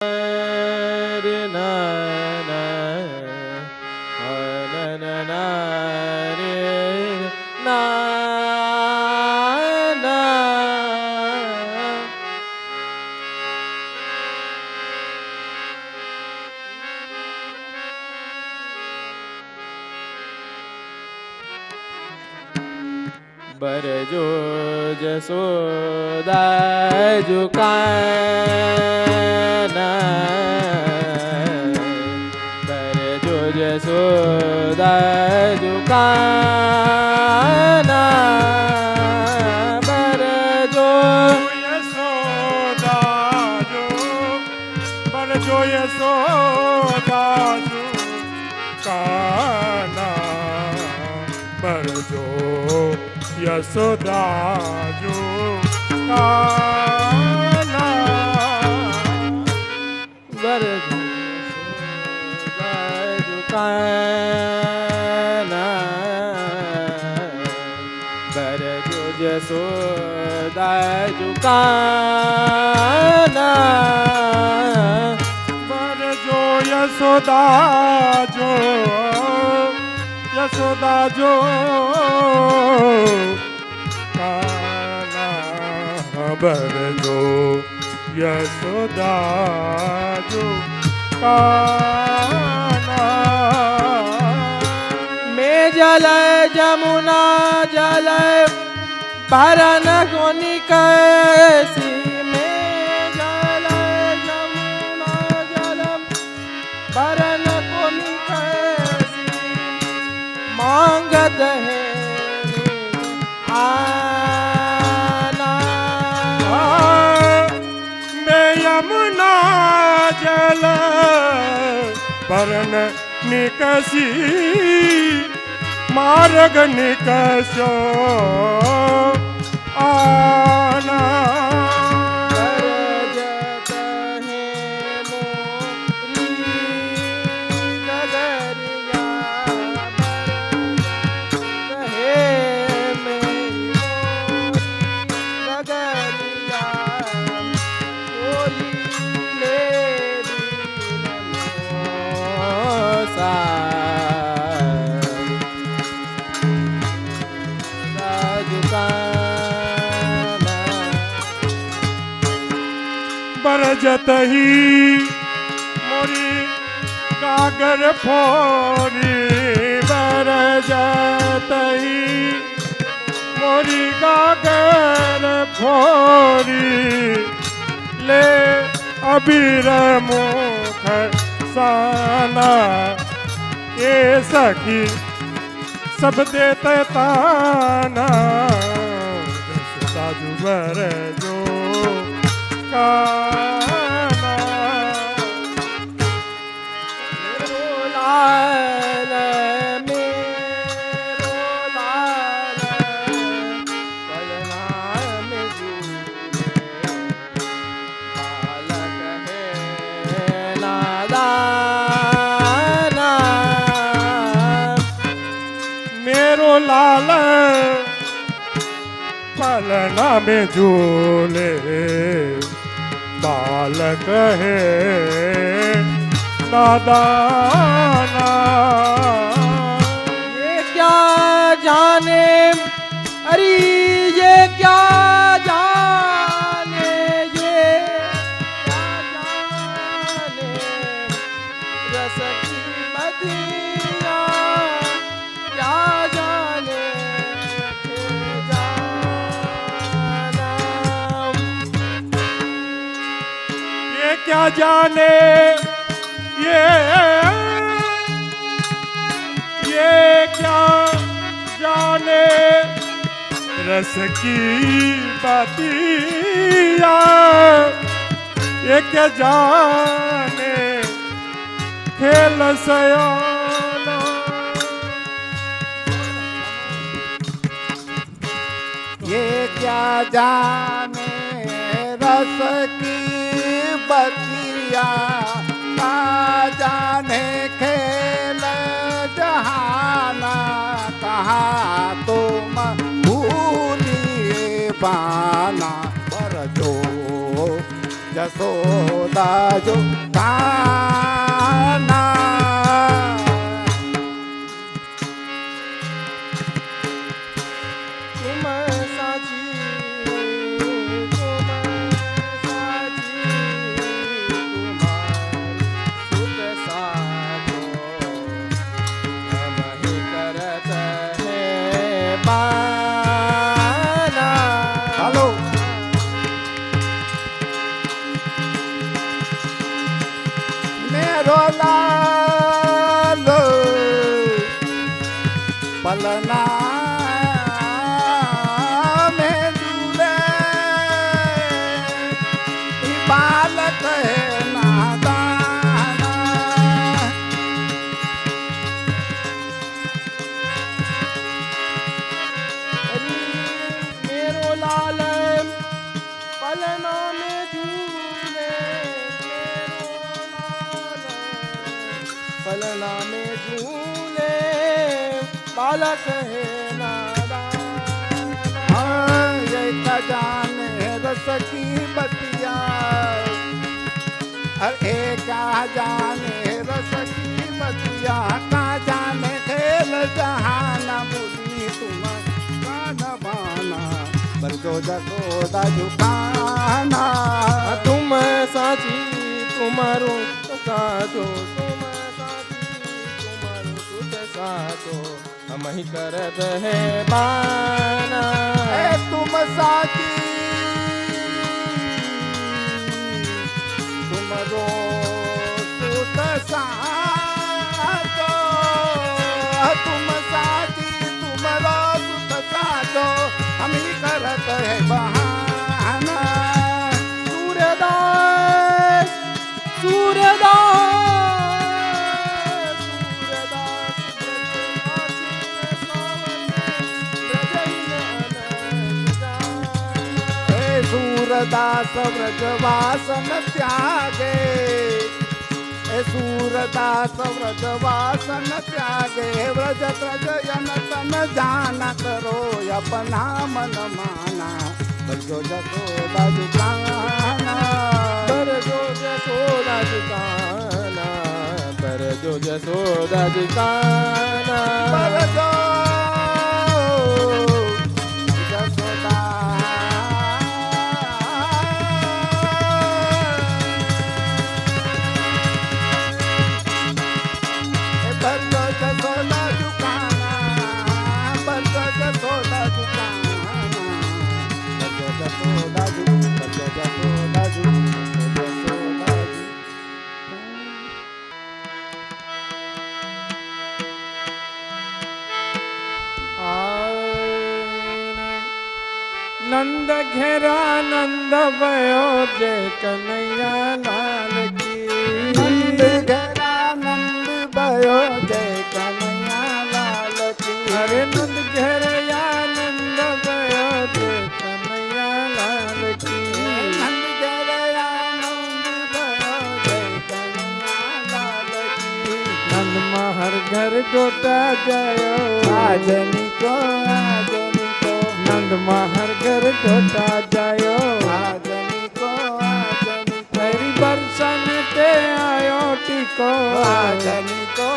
re na na na na na re na na बरजो Jasoda जुकाना बरजो Jasoda जुकाना बरजो Yashoda जो बरजो यशोदा जो काना बरजो यशोदा जो काना बरजो जसोदा जुकाना बरजो जसोदा जुकाना यशोदा जो काना बरजो यशोदा जो काना में जल जमुना जल भरन कोनि कैसी में जल जमुना जल भरन कोनि कैसी मांगत है आना मैं यमुना जल भरन निकसी मार्ग निकसो आना बरजत है मोरी नगरिया बरजत है मेरी मोरी नगरिया कोई ले सा बरजत ही मोरी कागर फोरी बरजत ही मोरी कागर फोरी ले अबीर मुख साना ये सखी सब देते ताना साजू बरजो काना लाल मेरो लाल पलना में झूले बालक है नादाना मेरो लाल पलना में झूले बालक है नादाना ये क्या जाने अरे ये क्या जाने ये क्या जाने रस की बदिया क्या जाने के जाना ये क्या जाने ये क्या जाने रस की बातिया ये क्या जाने खेल सयाना ये क्या जाने रस की बतिया का जाने खेल जहाना कहा तुम भूलिए पाना बरजो जसोदा जो काना तुम साची तुम्हारी सुत साधो हम ही करत है बाना। हेलो मेरो लाल पलना में दूल्हे ई बालक है नादाना मेरो लाल पलना में झूले, मेरो लाल पलना में झूले, बालक है नादान। ये का जाने रस की बतिया अरे क्या जाने रस की बतिया का जाने खेल जहाना बुद्धि तुम कान बाना पर जो जसोदा झुकाना तुम साची तुम्हारो साचो, तुम साची तुम्हारो सुत साचो हम ही करत है बाना। ए तुम साची तुम रो सुत साचो तुम साची तुम रो सुत साचो हम ही करत है बहाना सूर्यदास सूर्यदास सूरदास सूरदास व्रजवासन त्यागे ए सूरदास व्रजवासन त्यागे व्रज त्रजयन तन जाना करो अपना मन माना बजो जसोदा दुकाना पर जो जसोदा दुकाना, पर जो जसोदा दुकाना। बजो जसोदा बजो जसोदा दुकाना बजो जसोदा दुकाना बजो जसोदा बजो जसोदा जसोदा नंद घेरा नंद भयो जय कन्हैया लाल की नंद घेरा नंद भयो जय कन्हैया लाल की अरे नंद घेरया नंद भयो जय कन्हैया लाल की नंद घेरा नंद भयो जय कन्हैया लाल की नंद महर घर डोटा जयो आजनी को नंद महर घर डोटा जयो आजनी को तेरी बरसन ते आयो टिको आजनी को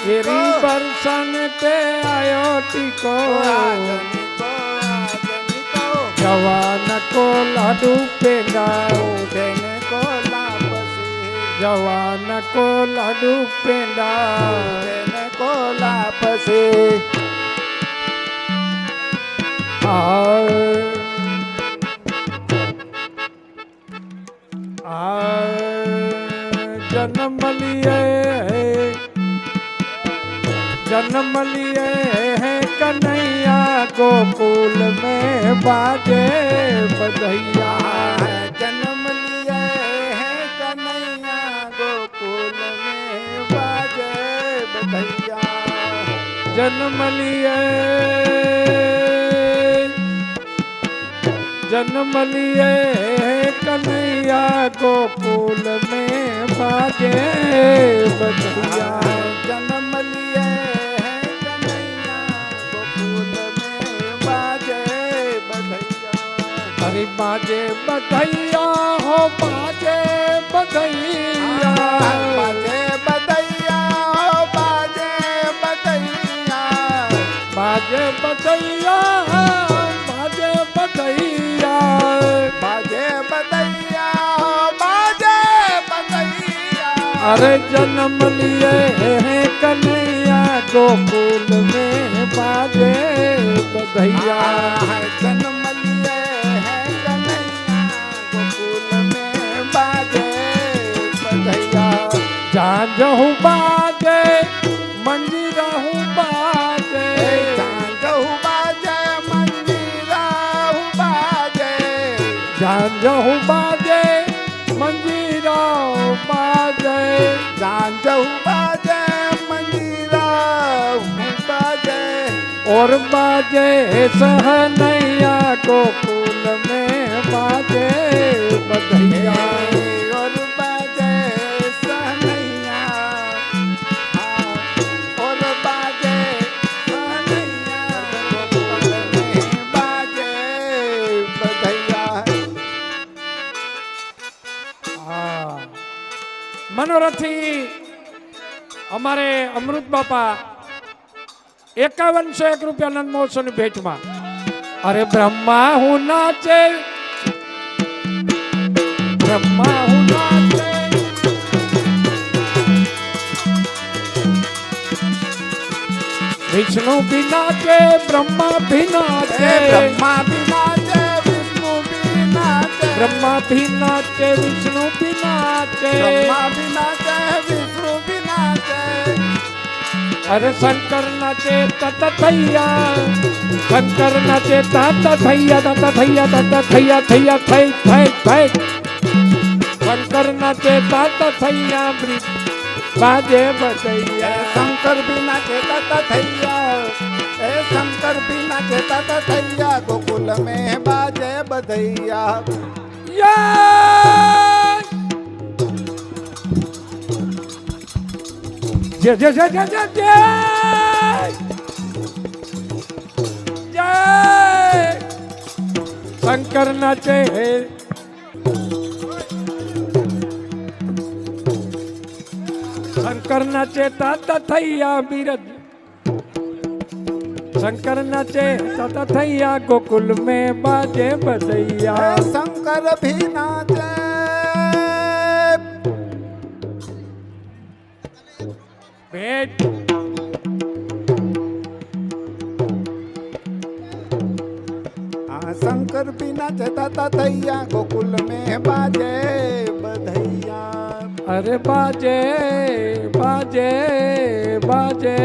तेरी बरसन ते आयो टिको आजनी को जवान को लाडू पेंदा देने को लापसी जवान को लाडू पेंदा देने को लापसी जन्म लिए है कन्हैया गोकुल में बाजे बधैया जन्म लिए है कन्हैया गोकुल में बाजे बधैया जन्म लिए कन्हैया गोकुल में बाजे बधैया जन्म लिए है कन्हैया गोकुल में बाजे बधैया हरि बाजे बधैया हो बाजे बधैया बाजे बधैया हो बाजे बधैया बाजे बधैया बाजे बधैया बाजे बधैया हो बाजे बधैया अरे जन्म लिए हैं कन्हैया गोकुल में बाजे बधैया जन्म लिए हैं कन्हैया गोकुल में बाजे बधैया जाजहु बाजे मंजीराहु बाजे जाजहु बाजे मंजीराहु बाजे जाजहु बाजे मंजीराहु बाजे जाजहु बाजे मंजीराहु बाजे और बाजे सहनैया गोकुल में बाजे बधैया और बाजे सहनैया और बाजे सहनैया गोकुल में बाजे बधैया मनोरथी અમારે અમૃત બાપા 5101 રૂપિયા આનંદ મહોત્સવની ભેટમાં અરે બ્રહ્મા હું નાચે બ્રહ્મા હું નાચે વિષ્ણુ ભી નાચે બ્રહ્મા ભી નાચે ब्रह्मा भी नाचे विष्णु भी नाचे બ્રહ્મા ભી નાચે વિષ્ણુ ભી નાચે ब्रह्मा भी नाचे विष्णु भी नाचे अरे शंकर नाचे तत थैया शंकर नाचे तात थैया तत थैया थैया थै थै थै शंकर नाचे तात थैया बाजे बधैया शंकर भी नाचे तत थैया शंकर भी नाचे तत थैया गोकुल में बाजे बधैया जय जय जय जय जय जय जय शंकर नाचे शंकर नाचे तात थैया बीरज शंकर नाचे तात थैया गोकुल में बाजे बधैया शंकर भी नाचे भेट शंकर भी नाचे तत थैया गोकुल में बाजे बधैया अरे बाजे बाजे बाजे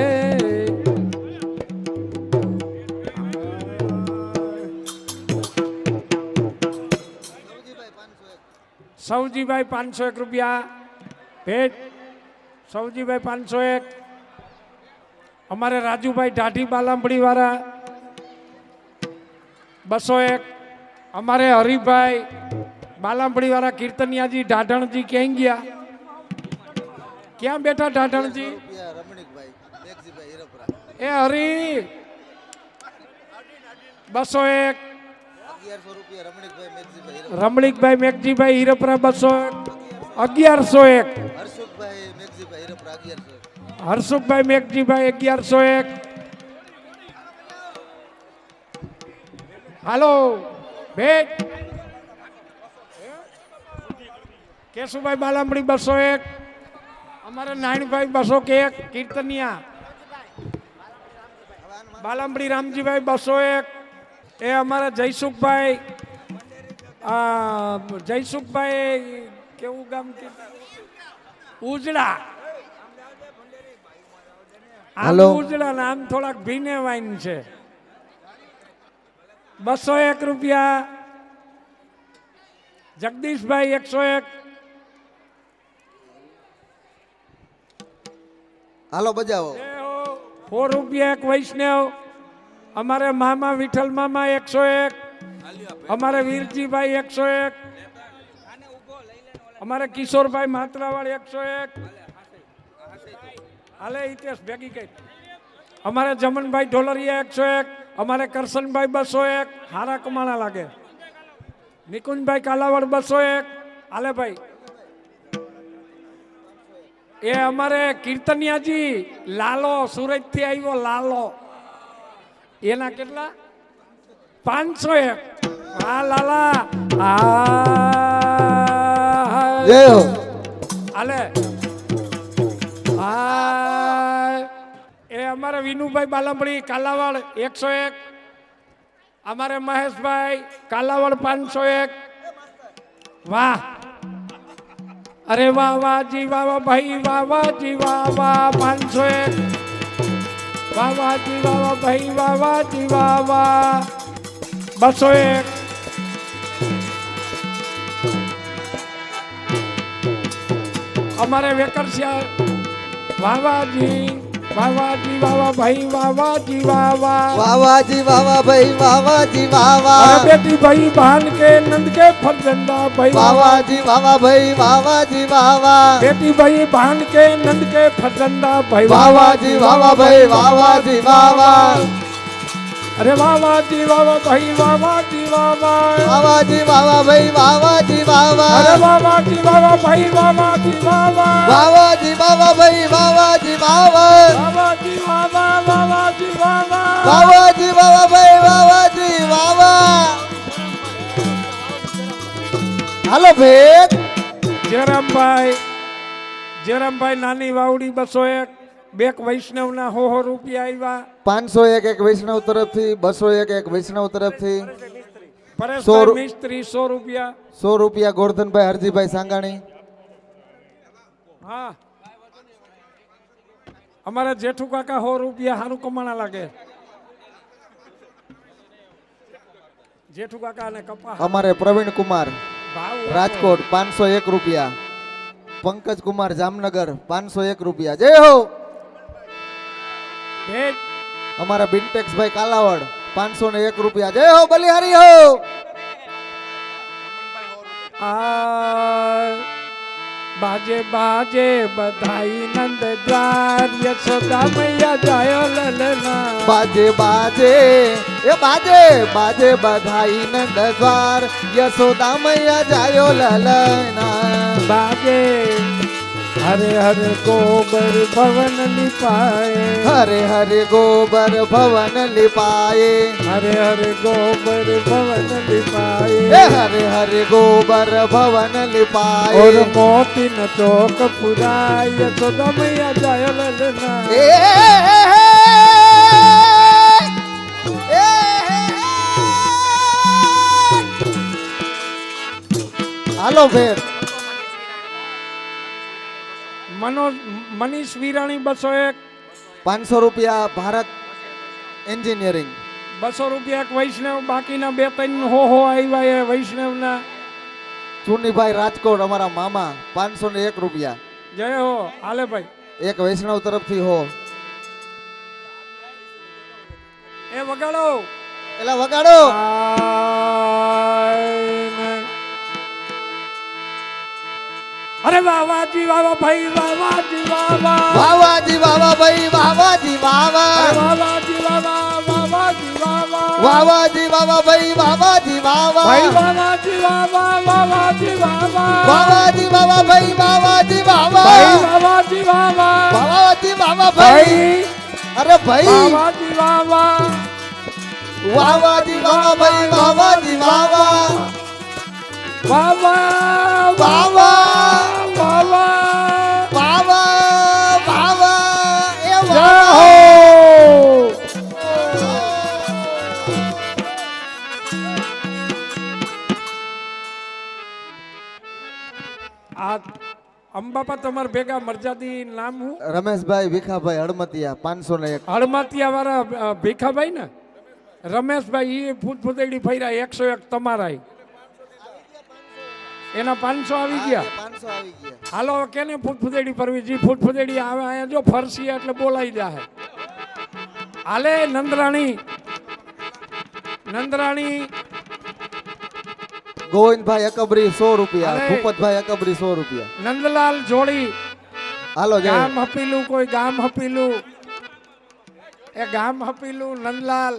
સૌજીભાઈ 501 રૂપિયા ભેટ સૌજીભાઈ 501 અમારે રાજુભાઈ ઢાઢી બાલાંબડી વાળા 201 અમારે હરિભાઈ બાલાંબડી વાળા કીર્તનિયાજી ઢાઢણજી ક્યાં ગયા ક્યાં બેઠા ઢાઢણજી એ હરી 201 રમણીકભાઈ મેઘજીભાઈ હીરપરા 200 1101 હરસુખભાઈ મેઘજીભાઈ 1101 હાલો ભેટ કેશુભાઈ બાલામડી 201 અમારે નાયણભાઈ 201 કીર્તનિયા બાલામડી રામજીભાઈ 201 એ અમારા જયસુખભાઈ કેવું ગામ કે ઉજળા આમ ઉજળા નામ થોડાક ભીને વાઈન છે 201 રૂપિયા જગદીશભાઈ 101 હાલો બજાવો 4 રૂપિયા એક વૈષ્ણવ અમારે મામા વિઠ્ઠલ મામા 101 અમારે વીરજીભાઈ 101 અમારે કિશોરભાઈ માત્રાવાળી 101 હાલે ઇતિહાસ ભેગી કઈ અમારે જમનભાઈ ઢોલરિયા 101 અમારે કરશનભાઈ 201 હારા કમાણા લાગે નિકુંજભાઈ કાલાવડ 201. હાલે ભાઈ. એ અમારે કીર્તનિયાજી લાલો સુરત થી આવ્યો લાલો, એના કેટલા 501. હા લાલા જય હો. હાલે હા. એ અમારે વિનુભાઈ બાલમડી કાલાવડ 101. અમારે મહેશભાઈ કાલાવડ 501. વાહ અરે વાહ વાહ જી વાહ વાહ ભાઈ વાહ વાહ જી વાહ વાહ 501. વાહ વાહ જી વાહ વાહ ભાઈ વાહ વાહ જી વાહ વાહ 201. અમારે વેકરસિયા વાહ વાહ જી વાહ વાહ જી વાહ વાહ ભાઈ વાહ વાહ જી વાહ વાહ. વાવાજી વાવા ભાઈ વાવાજી વાવા. अरे बेटी भाई बहन के नंद के फरजंदा भाई વાવાજી વાવા ભાઈ વાવાજી વાવા. बेटी भाई बहन के नंद के फरजंदा भाई વાવાજી વાવા ભાઈ વાવાજી વાવા. अरे वाह जी वाह भाई वाह जी वाह વાવાજી વાવા ભાઈ વાવાજી વાવા. अरे वाह जी वाह भाई वाह जी वाह વાવાજી વાવા ભાઈ વાવાજી વાવા. जी वाह जी वाह વાવાજી વાવા ભાઈ વાવાજી વાવા. હાલો ભેટ. જયરામભાઈ નાની વાવડી 201. બેક વૈષ્ણવના 100 રૂપિયા આવ્યા. 501 એક વૈષ્ણવ તરફથી, 201 એક વૈષ્ણવ તરફથી, પરેશભાઈ મિસ્ત્રી 100 રૂપિયા. 100 રૂપિયા ગોરધનભાઈ હરજીભાઈ સાંગાણી. હા અમારા જેઠુ કાકા 100 રૂપિયા સારું કમાણા લાગે. જેઠુ કાકા અને કપા અમારે પ્રવીણ કુમાર ભાવ રાજકોટ 501 રૂપિયા. પંકજ કુમાર જામનગર 501 રૂપિયા. જય હો. ભેટ અમારા બિન્ટેક્સભાઈ કાલાવડ 501 રૂપિયા. જય હો બલિહારી હો. આ બાજે બાજે બધાઈ નંદ દ્વાર યશોદા મૈયા જાયો લલના. બાજે બાજે એ બાજે બાજે બધાઈ નંદ દ્વાર યશોદા મૈયા જાયો લલના. બાજે હરે હરે ગોબર ભવન લીપાય. હરે હરે ગોબર ભવન લીપાય. હરે હરે ગોબર ભવન એ લીપાય. હરે હરે ગોબર ભવન લીપાય. और मोती न चौक पुराय યશોદા મૈયા જાયો લલના. એ હાલો ફેર. મનીષ વિરાણી 201. 500 રૂપિયા ભારત એન્જિનિયરિંગ. 200 રૂપિયા એક વૈષ્ણવ. બાકીના 2-3 હો આવ્યા એ વૈષ્ણવના. ચુનીભાઈ રાજકોટ અમારા મામા 501 રૂપિયા. જય હો. હાલે ભાઈ. એક વૈષ્ણવ તરફથી હો. એ વગાડો એલા વગાડો. અરે વાવાજી વાવા ભાઈ વાવાજી વાવા. વાવાજી વાવા ભાઈ વાવાજી વાવા. વાવાજી વાવા વાવાજી વાવા. વાવાજી વાવા ભાઈ વાવાજી વાવા. ભાઈ વાવાજી વાવા વાવાજી વાવા. વાવાજી વાવા ભાઈ વાવાજી વાવા. ભાઈ વાવાજી વાવા. વાવાજી વાવા ભાઈ. અરે ભાઈ વાવાજી વાવા. વાવાજી વાવા ભાઈ વાવાજી વાવા. વાવા વાવા વાવા વાવા વાવા એ જય વાવા. હો. આ અંબાપા તમારા ભેગા મરજાદી નામ હું? રમેશભાઈ ભીખાભાઈ હળમતિયા 501. હળમાતિયા વાળા ભીખાભાઈ ને રમેશભાઈ એ ફૂટફૂટેડી ફર્યા 101 તમારા. એના 500 આવી ગયા. 500 આવી ગયા. હાલો કેને ફૂટફૂટેડી ફરવી? જી ફૂટફૂટેડી આવે અહીંયા જો ફરસી એટલે બોલાઈ જાય. હાલે નંદરાણી ગોવિંદભાઈ અકબરી 100 રૂપિયા. અરે. ભૂપતભાઈ અકબરી 100 રૂપિયા. નંદલાલ જોડી હાલો જય. ગામ હપીલું. કોઈ ગામ હપીલું. એ ગામ હપીલું નંદલાલ.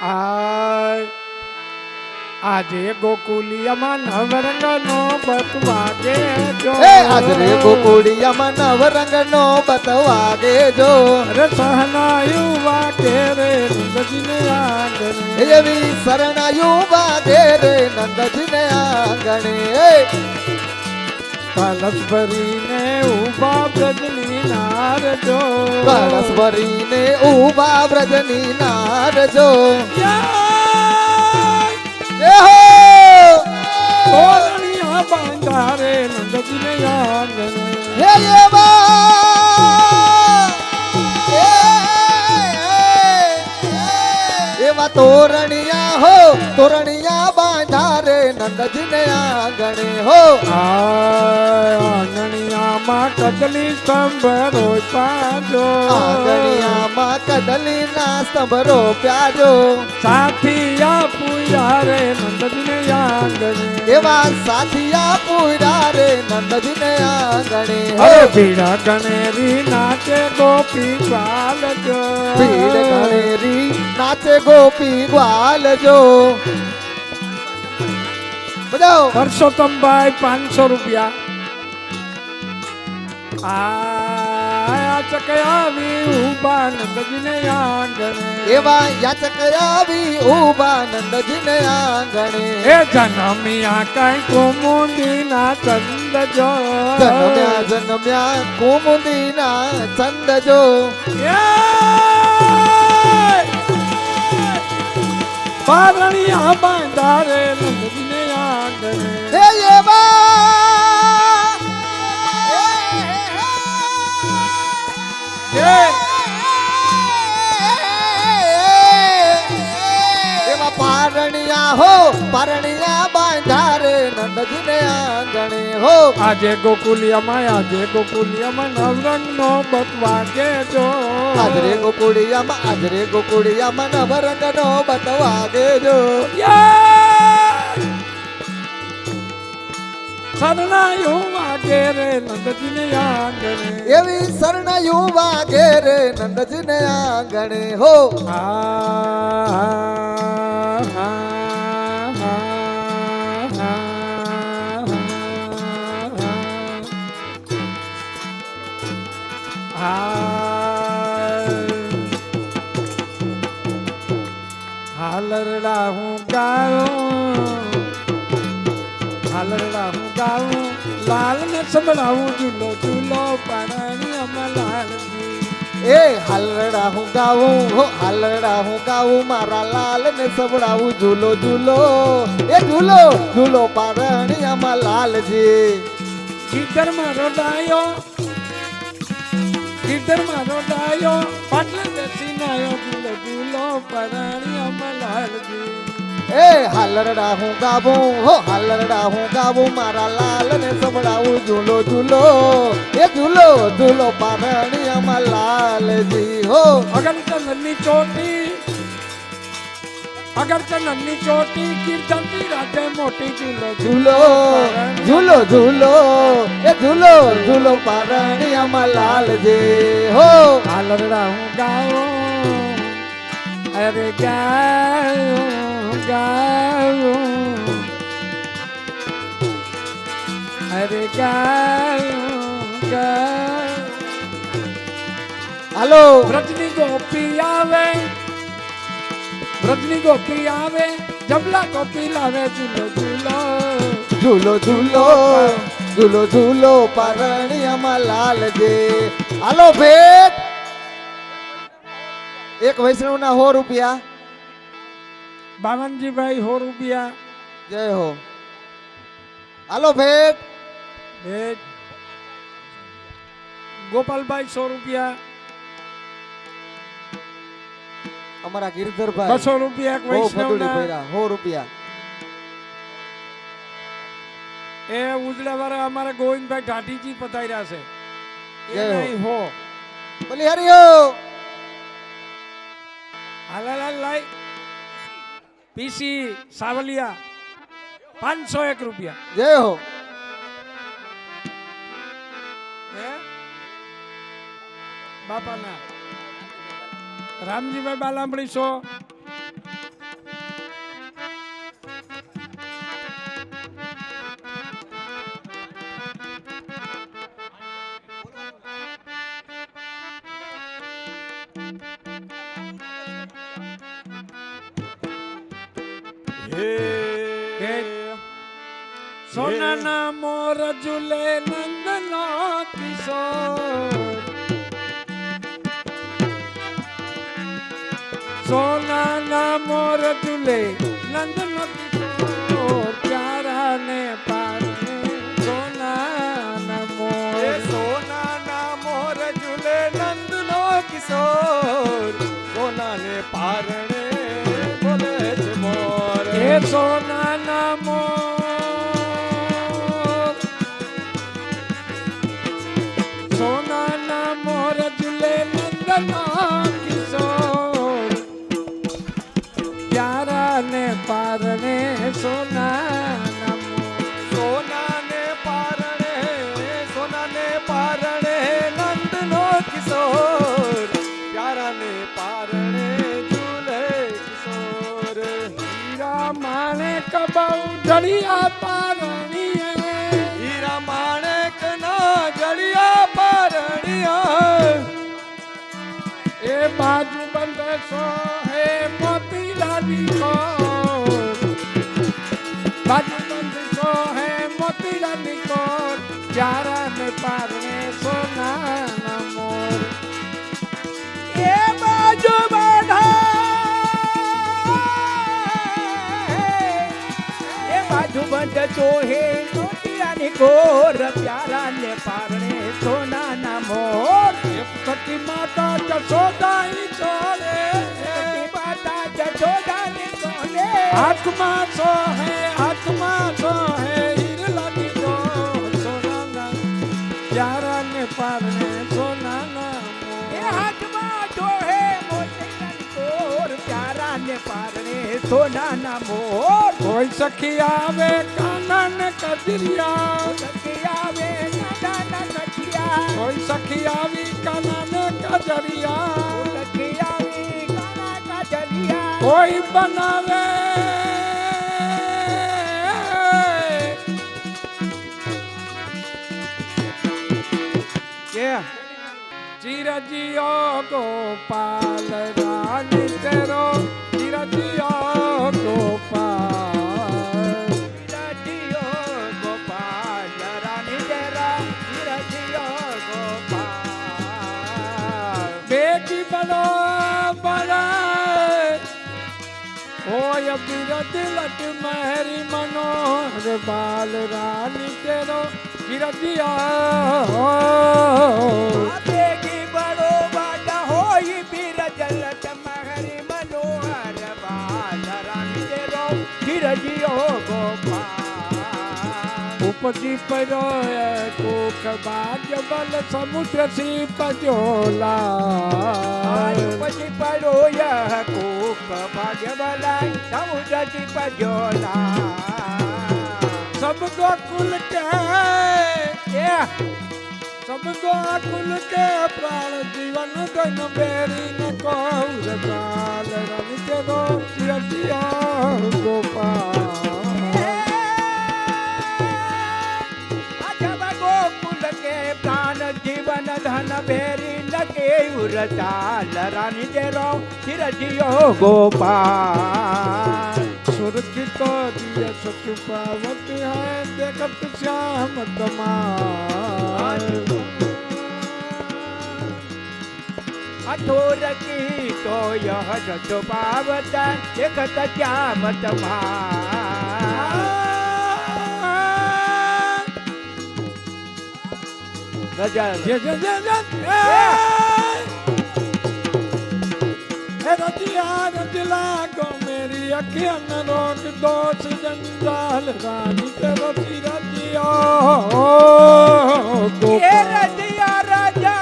આય આજે ગોકુલિયામાં નવરંગનો બતવાગે જો એ આજરે ગોકુળિયામાં નવરંગનો બતવાગે જો અરે સહનાયું વાગે રે નંદજીને આંગણે એવી શરણાયું વાગે રે નંદજીને આંગણે કલશ ભરીને ઉભા બ્રજની નાર જો કળશ ભરીને ઊભા વ્રજની નાર જો એ હો તોરણિયા બાંધા રે નંદજીને આંગણે હે એવા તોરણિયા હો તોરણિયા બાંધા રે નંદજીને આંગણે હો આંગણિયામાં કદલી સ્તંભ રોપાજો આંગણિયામાં કદલીના સ્તંભ રોપ્યાજો સાથિયા પૂજા રે નંદજીને આંગણે એવા સાથિયા પૂરા રે નંદજીને આંગણે અરે ભીડા ગણેરી નાચે ગોપી બાલજો ભીડ ગણેરી નાચે ગોપી ગ્વાલ જો બજાઓ પરસોત્તમભાઈ 500 રૂપિયા આ ચકયાવી ઉભા નંદજીને આંગણે એવા યાચક આવી ઊભા નંદજીને આંગણે એ જનમિયા કઈ કુમુદીના ચંદ જો જન્મ્યા જન્મ્યા કુમુદીના ચંદ જો પારણિયા બાંધા રે નંદજીને આંગણે હે એવા એવા પારણિયા હો પારણિયા બાંધા રે નંદજીને આંગણે હો આજે ગોકુલિયામાં નવરંગનો બતવાગે જો આજરે ગોકુળિયામાં નવરંગનો બતવાગે જો સરનાયું વાગે રે નંદજીને આંગણે એવી શરણાયું વાગે રે નંદજીને આંગણે હો હાલરડા હું ગાઉં લાલ ને સંભળાવું ઝૂલો ઝૂલો પાણી અમા લાલજી એ હાલરડા હું ગાવું મારા લાલ ને સંભળાવું ઝૂલો ઝૂલો એ ઝૂલો ઝૂલો પારણિયામાં લાલજી ગીધર મારો ડાયો પાટલે બેસી નાયો ઝૂલો ઝૂલો પાણી અમા લાલજી એ હાલરડા હું ગાવું મારા લાલ ને સંભળાવું ઝૂલો ઝૂલો એ ઝૂલો ઝૂલો પારણિયામાં લાલજી હો અગર ચંદનની ચોટી કીર્તનથી રાતે મોટી ઝૂલો ઝૂલો ઝૂલો ઝૂલો એ ઝૂલો ઝૂલો પારણિયામાં લાલજી હો હાલરડા હું ગાઉં અરે ગાઉં અરે ગાઉં હાલો વ્રજની ગોપી આવે જબલા ગોપી લાવે ઝૂલો ઝૂલો ઝૂલો ઝૂલો ઝૂલો પારણિયામાં લાલજી હાલો ભેટ એક વૈષ્ણવના 100 રૂપિયા બાવનજીભાઈ 100 રૂપિયા જય હો હાલો ભેટ ગોપાલભાઈ 100 રૂપિયા અમારા ગિરધરભાઈ 200 રૂપિયા એક વૈષ્ણવના 100 રૂપિયા એ ઉજળા વાળા અમારા ગોવિંદભાઈ ઢાઢીજી પધાર્યા છે એ જય હો. નહીં હો બોલી હરિયો હાલાલાલ લાઈ પીસી સાવલિયા 501 રૂપિયા જય હો હે બાપાના રામજીભાઈ બાલામણી 100 હે સોનાના મોર ઝૂલે નંદનો કિશોર સોનાના મોર ઝૂલે નંદનો કિશોર પ્યારા ને પારને સોનાના મોર સોનાના મોર ઝૂલે નંદનો કિશોર સોનાને પારણે બોલે છે મોર એ સોનાના મોર સોનાના મોર ઝૂલે નંદનો કિશોર પ્યારા ને પારણે સોનાના મોર સોનાને પારણે નંદનો કિશોર પ્યારાને પારણે ઝૂલે કિશોર હીરા માણેક બહુ જડિયા પારણીએ હીરા માણેક ના જડિયા પારણિયા એ બાજુ બંધશો હે મોતીલાલી કોર બાજુ બંધશો હે મોતીલાલી કોર પ્યારા ને પારણે સોનાના મોર એ બાજુ એ બાજુ બંધ ચોહે મોતિયાની કોર પ્યારાને પારણે સોનાના મોર સતી માતા જશોદાઈ ચોલે માતા જશોદાની ચોલે હાથમાં છો હે હીરલાની કોર સોનાના પ્યારા ને પારણે સોનાના એ મોર હાથમાં ચોહે મોતિયાની કોર પ્યારાને પારણે સોનાના મોર કોઈ સખી આવે કાના ને કજરિયા આવે કાના કચિયા કોઈ સખી આવી કાના ને કજરિયા કોઈ બનાવે ચિરજીઓ ગોપાલ રાની તેરો ચિરજીઓ ગોપાલ ગોપાલ રાની તેરા ગોપાલ બેટી બનો બના ઓય બિરદ લટ મહેરી મનોહર બાલ રાની તેરો ચિરજીઓ બેગી બડો બાડા હોય બિરજલત મહરી મનોહર બાલ રાની તેરો ચિરજીઓ ગોપાલ ઉપજી પડ્યો કોખ ભાગ્ય બલ સમુદ્ર સી પજોલા પછી પડો કોક ભાગ્ય બલાય સમુદ્રથી પજોલા सब गोकुल के सब गोकुल के प्राण जीवन धन बेरी न कौर काल रन के दो चिरतिया गोपाल गोकुल के प्राण जीवन धन बेरी न के उरताल रानी तेरो चिरजियो गोपाल सुरक्षित दिय सच पावत है देखत श्याम तमार अठोर की तो यह सच पावत देखत श्याम तमार रतिया रतिला को मेरी अखियन रोक दोष जंजाल रानी तेरो रतिया रतिया राजा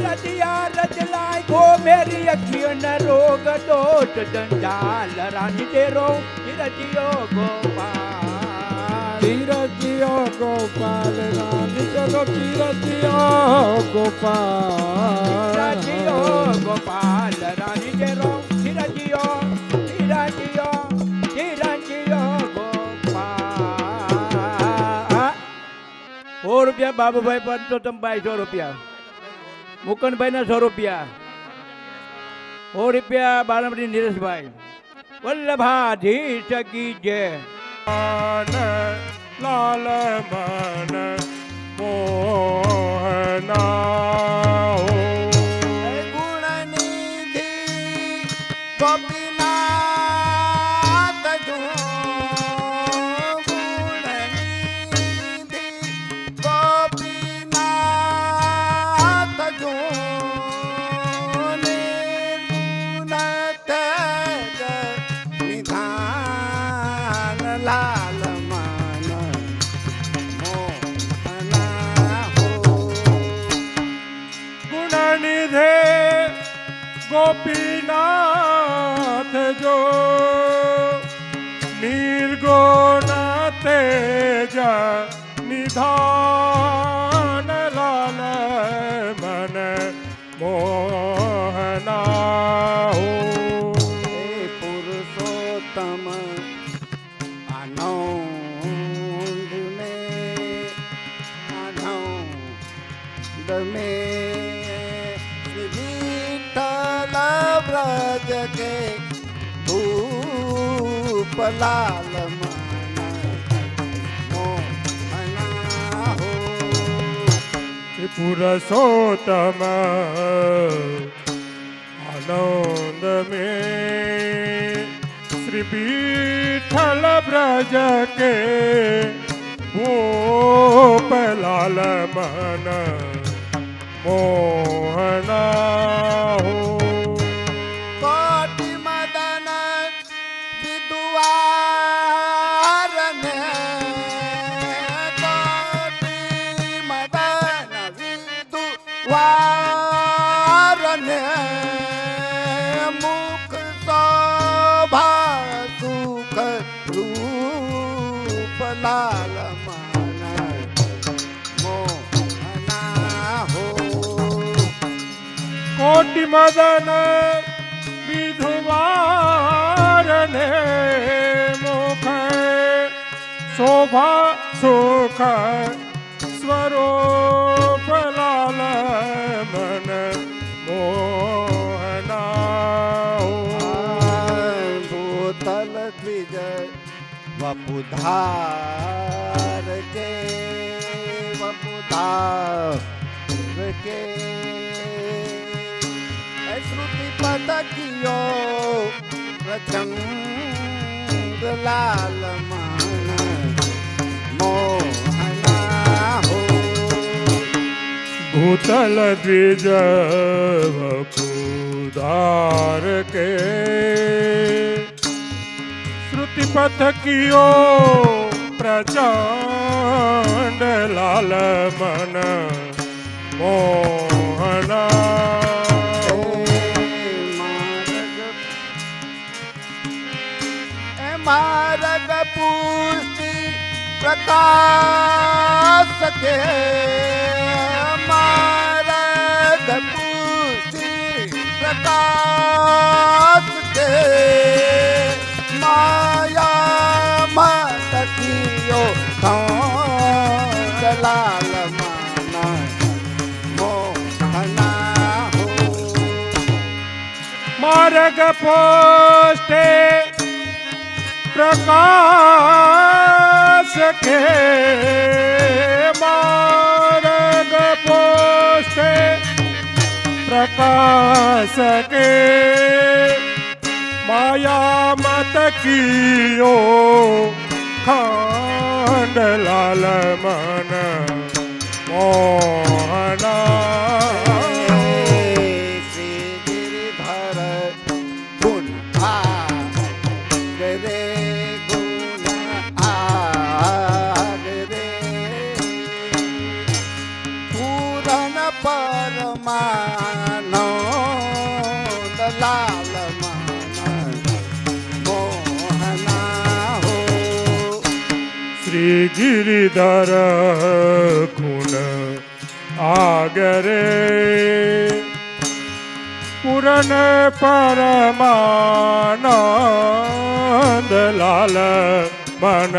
रतिया रतलाई को मेरी अखियन रोग दोष जंजाल रानी तेरो रतियो गोपाल चिरजियो गोपाल रानी तेरो चिरजियो गोपाल चिरजियो गोपाल रानी तेरो चिरजियो चिरजियो चिरजियो गोपाल 100 રૂપિયા બાબુભાઈ પરસોત્તમભાઈ 100 રૂપિયા મુકનભાઈ ના 100 રૂપિયા ₹100 બાલમડી નીરજભાઈ વલ્લભાધીશ કી જય. લાલ મન મોહના હો. ગુણનિધિ ગોપીનાથ જો ગુણનિધિ ગોપીનાથ જો નિર્ગુણ તેજ નિધાન લાલ મન મોહના હો. ગુણનિધે ગોપીનાથ જો નિર્ગુણ તેજ નિધાન લાલ મન મોહના હો. હે પુરુષોત્તમ આનંદ में विठ्ठल ब्रज के धूप लाल मोहना हो. पुरुषोत्तम आनंद में श्री विठ्ठल ब्रज के भूप लाल मन मोहना हो. कोटि मदन विद्वार ने कोटि मदन विद्वार ने मुख शोभा सुख रूप लाल मन मोहना हो. कोटि मदन विधुवार ने मुख शोभा सुख स्वरूप लाल मन मोहना हो. भूतल द्विज वपुधार के श्रुति पद कियो प्रचंड लाल मन मोहना हो. भूतल द्विज वपुधार के श्रुति पथ कियो प्रचंड लाल मन मोहना. मार्ग पुष्टि प्रकाश के मार्ग पुष्टि प्रकाश के माया मत कियो लाल मन मोहना हो. मार्ग पोष्टे प्रकाश के मार्ग पोष्टे प्रकाश के माया मत कियो खंड लाल मन मोहना. श्री गिरिधर गुण आगरे गुण आगरे पूरन परमानंद लाल मन मोहना हो. श्री गिरिधर गुण आगरे पूरन परमानंद लाल मन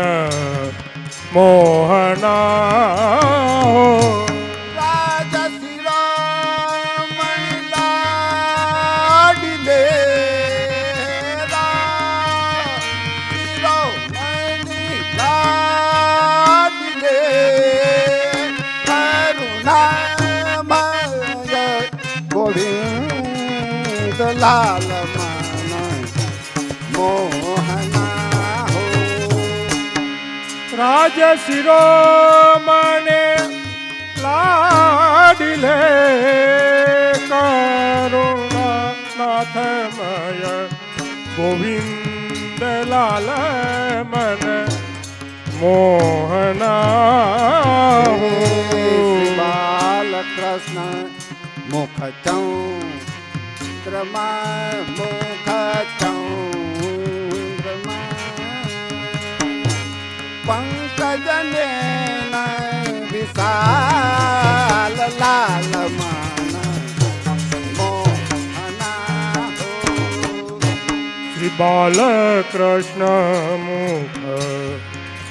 मोहना हो. राजशिरोमणि लाडिले લાલ મન મોહના હો. રાજ શિરોમણે લાડિલે કરુણા નાથમય ગોવિંદ લાલ મન મોહના હો. બાલકૃષ્ણ મુખ ચંદ્રમા મુખ ચંદ્રમા પંકજને વિશાલ લાલ મન મોહના હો. શ્રી બાલકૃષ્ણ મુખ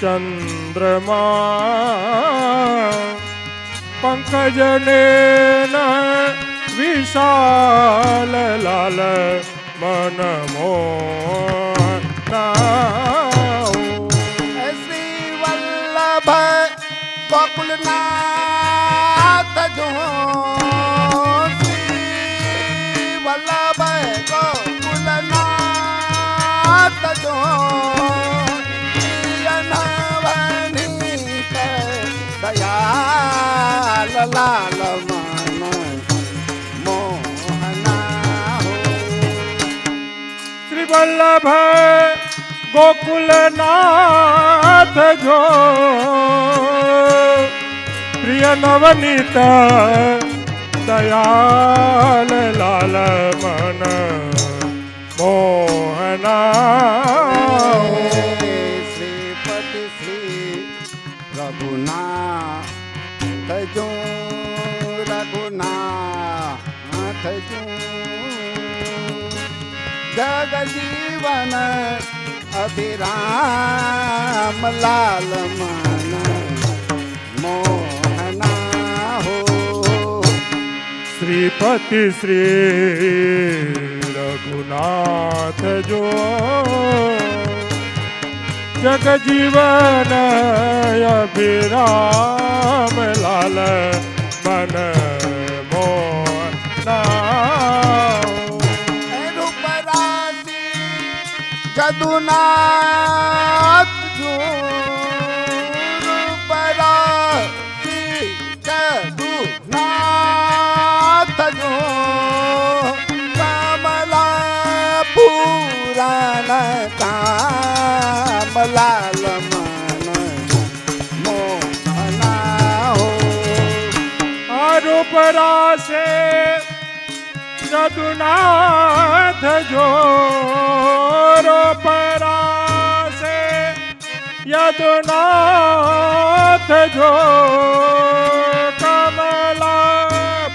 ચંદ્રમા પંકજને વિશાલ લાલ મન મોહના. શ્રી વલ્લભ ગોકુલનાથ જો શ્રી વલ્લભ ગોકુલનાથ જો દયાલ લાલ મન મોહના હો. શ્રી વલ્લભ ગોકુલનાથ જો પ્રિય નવનીત દયાલ લાલ મન મોહના. શ્રીપતિ શ્રી રઘુનાથ જો રઘુનાથ જો જગજીવન અભિરામ લાલ મન મોહના હો. શ્રીપતિ શ્રી રઘુનાથ જો જગજીવન અભિરામ લાલ મન મોહના. રૂપ રાશિ જદુનાથ જો રૂપ રાશિ જદુનાથ જો કમલા પુરાણ કામ લાલ મન મોહના હો. રૂપ રાસે જદુનાથ જો રૂપ રાસે યદુનાથ જો કમલા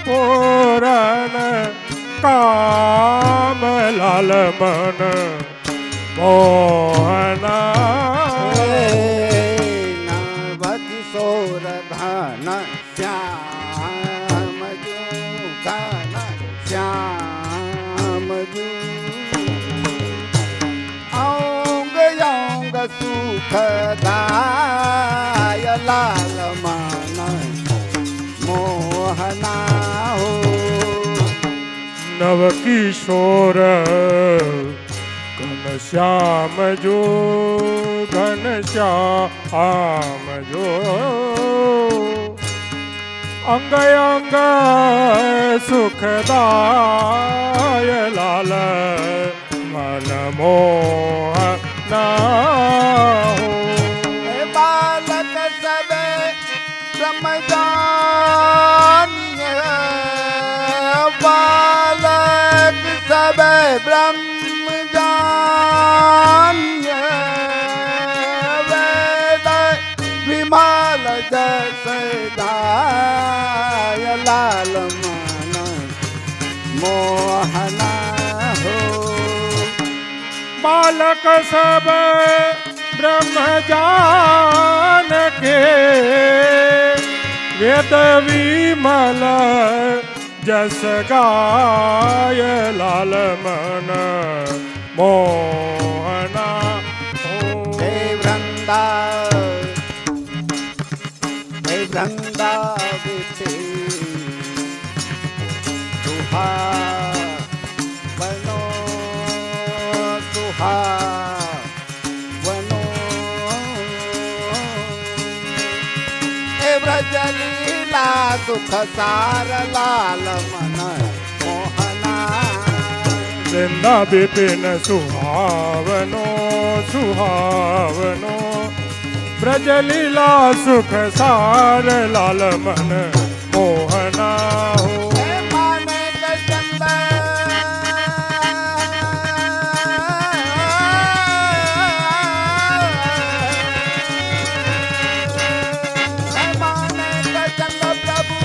પૂરણ કામ લાલ મન મોહના. નવકિશોર ઘન શ્યામ જો ઘન શ્યામ જો અંગ અંગ સુખદાય લાલ મન મોહના હો. નવકિશોર ઘનશ્યામ જો ઘનશ્યામ જો અંગ અંગ સુખદાય લાલ મન મોહના. બાલક સબે બ્રહ્મજાન્ય બાલક સબે બ્રહ્મજાન્ય વેદ વિમલ જસ ગાય લાલ મન મોહના હો. बालक सब ब्रह्म जान के वेद विमल जस गाय लाल मन मोहना हो। वृंदा विपे दुहा बनो સુહાવનો એ વ્રજ લીલા સુખ સાર લાલ મન મોહના ચંદા બિપિન સુહાવનો સુહાવનો બ્રજ લીલા સુખ સાર લાલ મન મોહના હો એ માને ચંદ પ્રભુ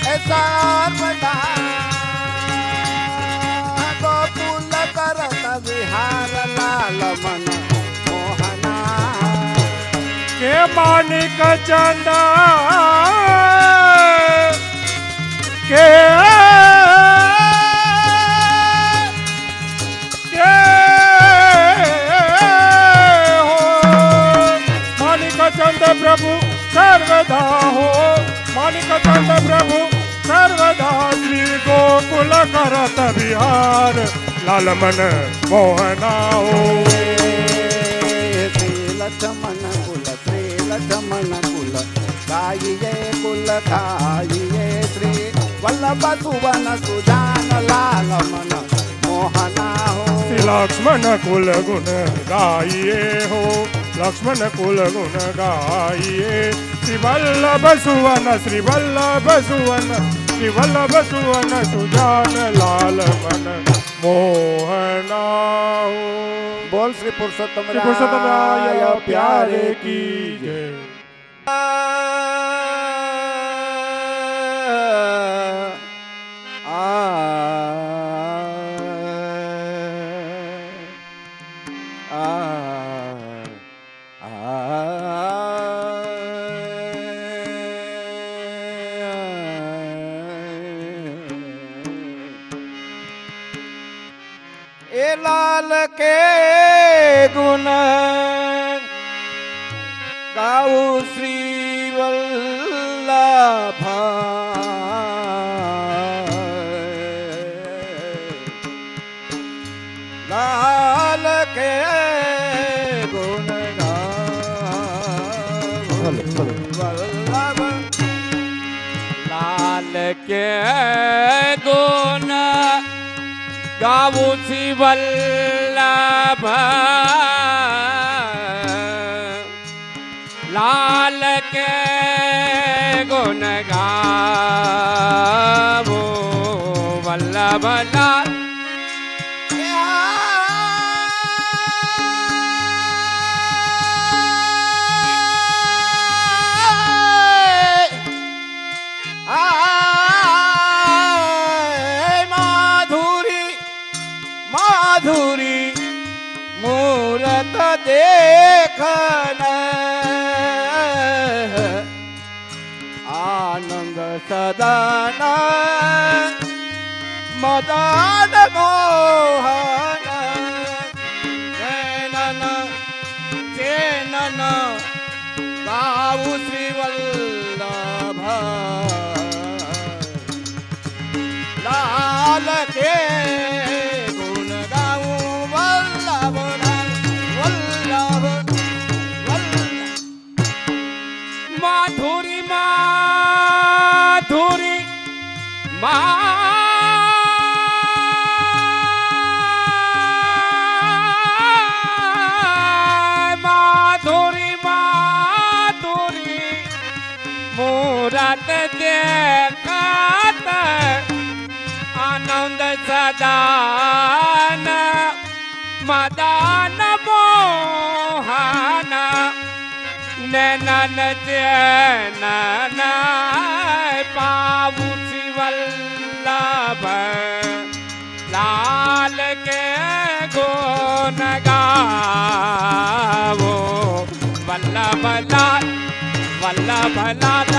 એ સર્વદા ગોકુલ કરત વિહાર લાલ મન મોહના કે માનિક ચંદા કે હો માનિક ચંદ પ્રભુ સર્વદા હો માનિક ચંદ પ્રભુ સર્વદા શ્રી ગોકુલ કરત વિહાર લાલ મન મોહના હો શ્રી લક્ષ્મણ કુલ ગાઈએ કુલ ખાઈએ શ્રી વલ્લભ સુવન સુજાન લાલ મન મોહના હો શ્રી લક્ષ્મણ કુલ ગુણ ગાઈએ હો લક્ષ્મણ કુલ ગુણ ગાઈએ શ્રી વલ્લભ સુવન શ્રી વલ્લભ સુવન શ્રી વલ્લભ સુવન સુજાન લાલ મન મોહના હો બોલ શ્રી પુરુષોત્તમ શ્રી પુરુષોત્તમ રાય પ્યારે કી જય એ લાલ કે ગુણ ગાઉ શ્રી વલ્લભ લાલ કે ગુણ ગાઉ વલ્લભ લાલ કે ગુણ ગાવું છી વલ્લભ લાલ કે ગુણ ગાવો વલ્લભ લાલ માધુરી મૂરત દેખન આનંદ સદન મદન મોહન જૈનન ચેનન ગાઉ શ્રી વલ્લભ લાલ કે માધુરી માધુરી માધુરી માધુરી મૂરત દેખાત આનંદ સદાન મદન મોહન નૈનન ચેનન પાવું શ્રી વલ્લભ લાલ કે ગુણ ગાવો વલ્લભ લાલ વલ્લભ લાલ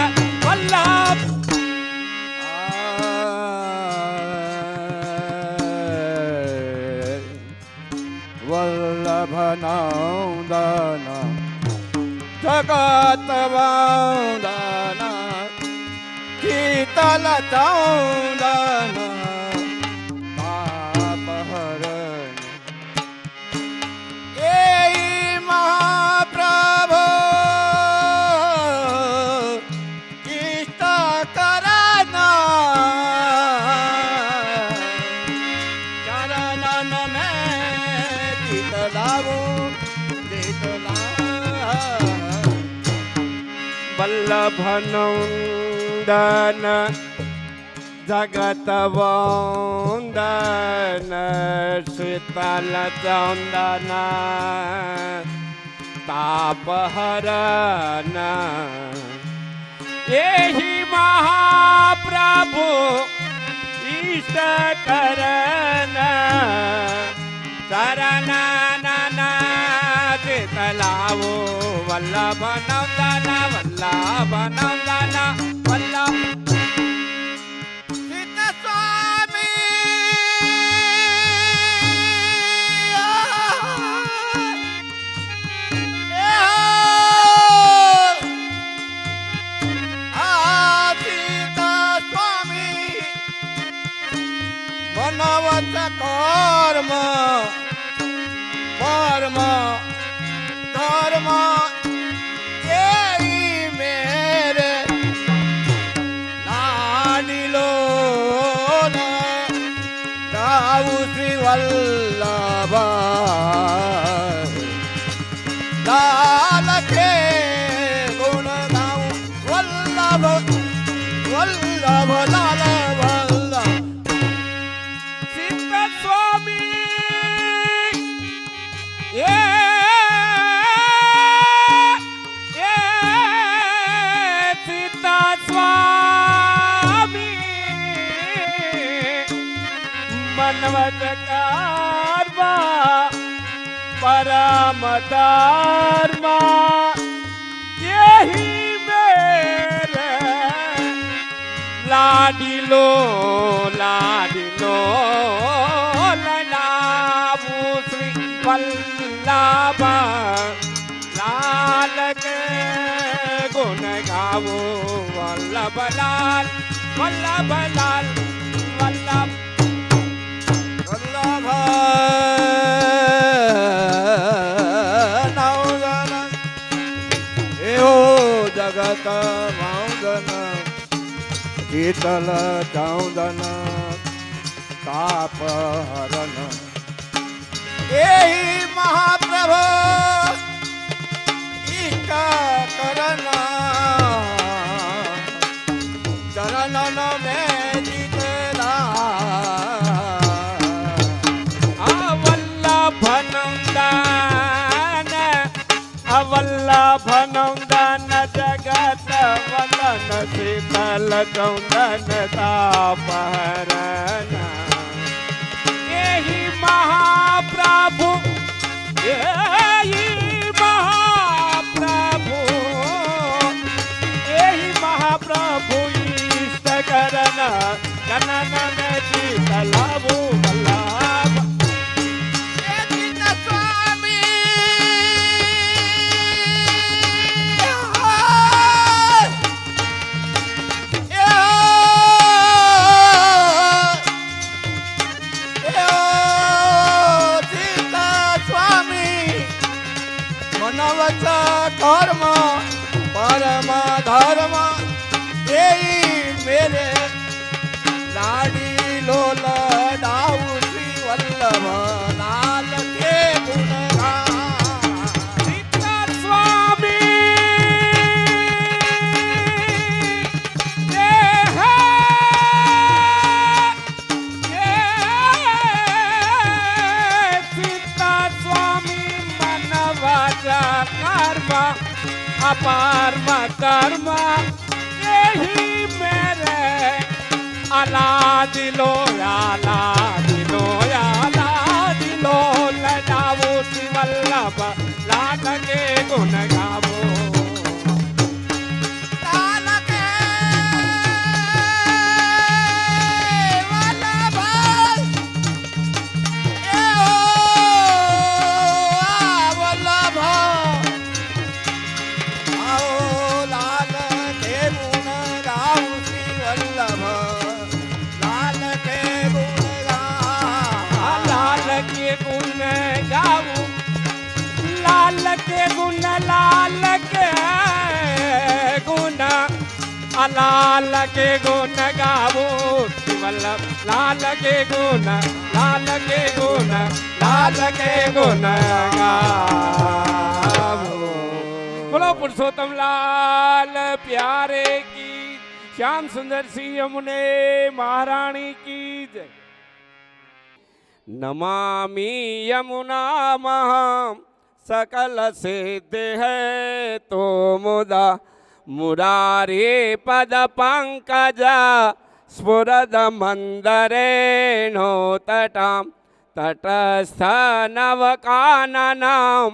વલ્લભ વલ્લભ નંદન જગત વંદન શીતલ ચંદન પાપ હરણ ગાવું જેટલા વલ્લભ નંદન જગત વંદન શીતલ ચંદન તાપહરન એહી મહાપ્રભુ ઈષ્ટ કરન ચરણ તલાવો વલ્લભ નંદન વલ્લભ નંદન વલ્લભ ચિત્ત સ્વામી ચિત્ત સ્વામી મનવત કર્મ પરમ ધર્મ એ મેરે લાડીલો ગાવું શ્રી વલ્લભ લાલ કે ગુણ ગાવું વલ્લભ વલ્લભ લાલ વલ્લભ ચિત્ત સ્વામી સીતા સ્વામી મનવત કારવા પરમ ધર્મ યહી મેરે લાડીલો લાડીલો લડાવું શ્રી વલ્લભ લાલ કે ગુણ ગાવો વલ્લભ લાલ વલ્લભ લાલ વલ્લભ વલ્લભ નવદન એહો જગત વાંદન શીતલ ચૌદન તાપ હરન એહી મહાપ્રભુ ઈષ્ટ કરન ચરણ મેં જીતલા વલ્લભ નંદન વલ્લભ નંદન જગત વંદન શીતલ ચૌદન તાપહરન એહી મહાપ્રભુ એહી મહાપ્રભુ એહી મહાપ્રભુ ઈષ્ટ કરન કનન મેં જીતલાવું વલ્લભ ચિત્ત સ્વામી ચિત્ત સ્વામી મનવચ કર્મ પરમ ધર્મ એ મેરે લાડી લોલ ડાઉ શ્રી વલ્લભ લાલ કે ગુણ ચિત્ત સ્વામી ચિત્ત સ્વામી મનવચ કર્મ અપાર્મ કર્મ એહી મેરે આલાદિલો આલાદિલો આલાદિલો લડાવો શ્રી વલ્લભ લાલ કે ગુણ ગાવો લાલ કે વલ્લભ એ વલ્લભ આઓ લાલ કે ગુણ ગાઉ શ્રી વલ્લભ લાલ કે ગુણ લાલ કે ગુણ ગાવું લાલ કે ગુણ લાલ કે ગુણ લાલ કે ગુણ ગાવું શ્રી વલ્લભ લાલ કે ગુણ લાલ કે ગુણ लाल के गुण गाऊं। बोलो पुरुषोत्तम लाल प्यारे की, श्याम सुंदर सिंह यमुने महारानी की जय। नमामि यमुना महम सकल सिद्धि है तो मुदा, मुरारी पद पंकज स्फुरद मंदरेणो तटाम, तटस्थ नवकाननाम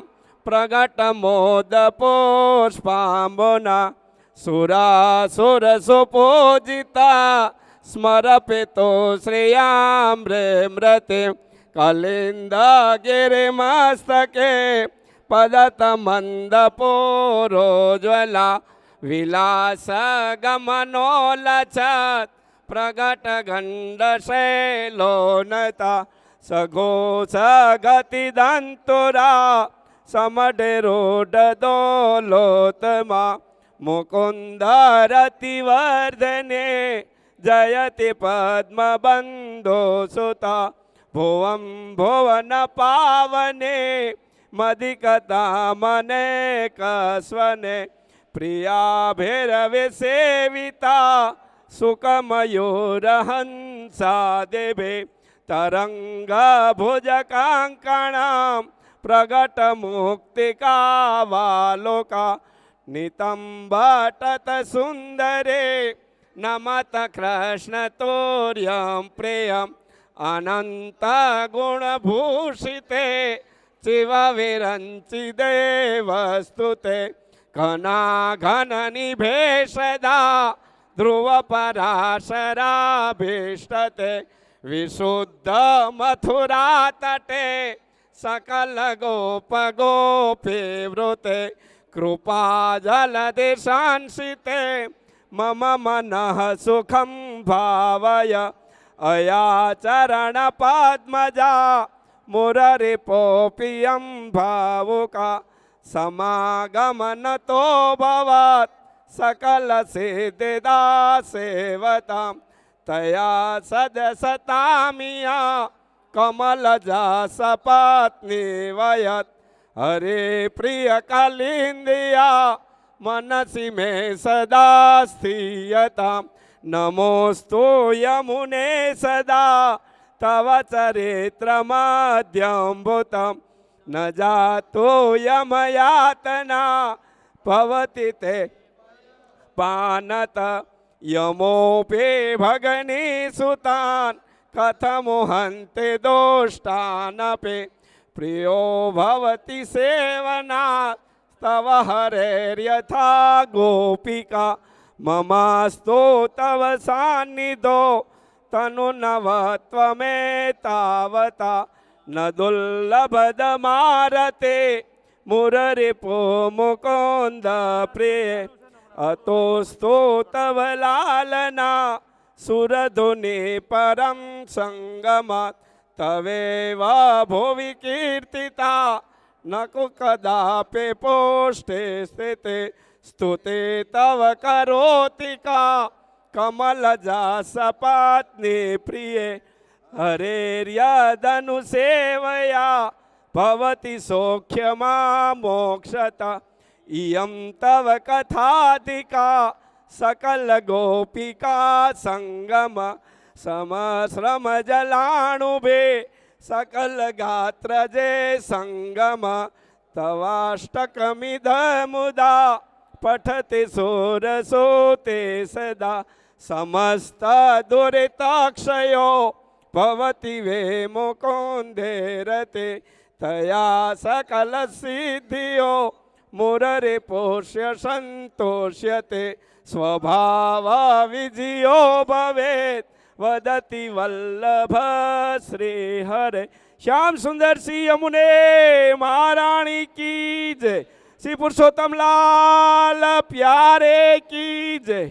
प्रगट मोद पुष्पाम्बुना, सुरासुर सुपूजिता स्मरपितो श्रियामृते, कलिंद गिरिमस्तके पदत मंदपूरोज्वला, विलास गमनोलचत प्रगट गंडशैलोनता, सघोष गति दंतुरा समडरोडोलोत्तमा, मुकुंद रतिवर्धने जयति पद्मबंधो सुता, भुवं भुवन पावने मदिकता मने कसवने, प्रियाभिरवि सेविता सुखमयूरहंसा देवे, तरंग भुज कांकणाम प्रगट मुक्तिकावालोका, नितंबटत सुंदरे नमत कृष्ण तोर्यं प्रियम, अनंत गुणभूषिते शिव विरंचि देवस्तुते, घनाघन निभेषदा ध्रुव पराशराभीष्टते, विशुद्ध मथुरा तटे सकल गोप गोपी वृते, कृपा जलदिशांसिते मम मनः सुखं भावय, अया चरण पद्मजा मुररिपोऽपियं भावुका, समागमन तो भवत् सकल सिद्धिदा सेवतां, तया सदसतामिया कमलजा सपत्नी वयत्, हरे प्रिय कालिंदिया मनसि मे सदा स्थीयतां, नमोस्तु यमुने सदा तव चरित्रमध्यम्भुतं, न जातो यमयातना भवति ते पानत, यमोपि भगनी सुतान् कथमुहन्ति दोष्टानपि, प्रियो भवति सेवनात् तव हरेर्यथा गोपिका, ममास्तु तव सान्निधो तनुनवत्वमेतावता, न दुर्लभदमारते मुररिपो मुकुन्द प्रिये, अतोस्तु तव लालना सुरधुनि परं संगमात्, तवेव भुवि कीर्तिता न कु कदापि पोष्ठे स्थिते, स्तुते तव करोति का कमलजा सपत्नी प्रिये, हरेर्यदनुसेवया भवति सौख्यमा मोक्षता, इयं तव कथाधिका सकल गोपिका संगम, समश्रम जलाणुभे सकल गात्र जे संगम, तवाष्टकमिदमुदा पठति सुरसोते सदा, समस्त दुरिताक्षयो भवति वे मुकुन्देरते, तया सकल सिद्धियो मुररे पोष्य संतोष्यते, स्वभाव विजयो भवेत् वदति वल्लभ श्री हरे। श्याम सुंदर सिंह यमुने महारानी की जय, श्री पुरुषोत्तम लाल प्यारे की जय।